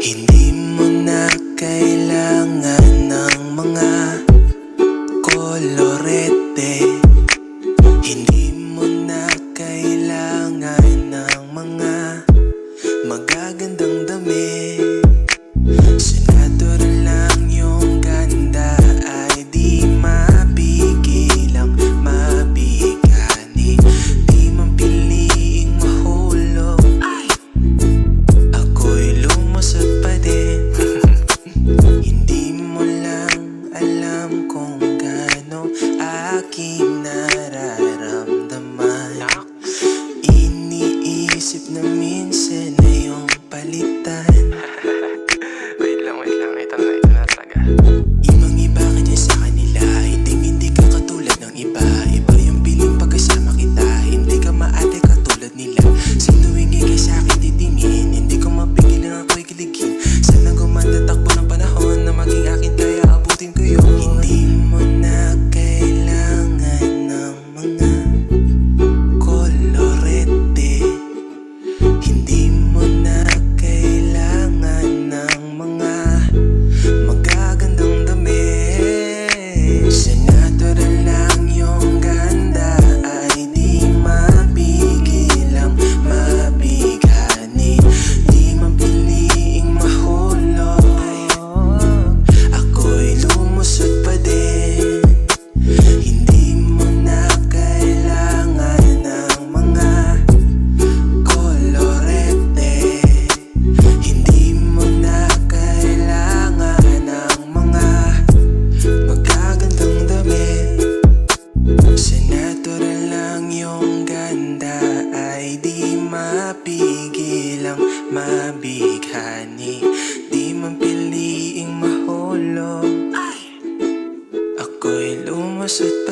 Hindi mo na kailangan ng mga kolorete. Hindi mo na kailangan ng mga magagandang damit. Sa natural lang yung ganda ay di mapigilang mabigani. Di man piliing mahulog, ako'y lumusot pa din. Hindi mo lang alam kung gaano aking nararamdaman. Iniisip na minsan na yung palitan. Wait lang, ito na talaga. Ibang iba ka niya sa kanila, hindi ka katulad ng iba. Iba yung piling pagkasama kita, hindi ka maate katulad nila. Sinuwingi ka sa akin titingin, hindi ko mapigilan ako'y kiligin. Sana gumanda takbo ng panahon na maging akin kaya abutin ko yun. Hindi mo na kailangan ng mga kolorete. Hindi mo na kailangan ng mga magagandang damit. Sa natural lang yung ganda ay di mapigilang mabigani. Di man piliing mahulog, ako'y lumusot pa din. Hindi mo na kailangan ng mga kolorete. Hindi mo na kailangan ng mga magagandang damit. Sa natural lang yung ganda ay di mapigilang mabighani. Di man piliing mahulog, ako'y lumusot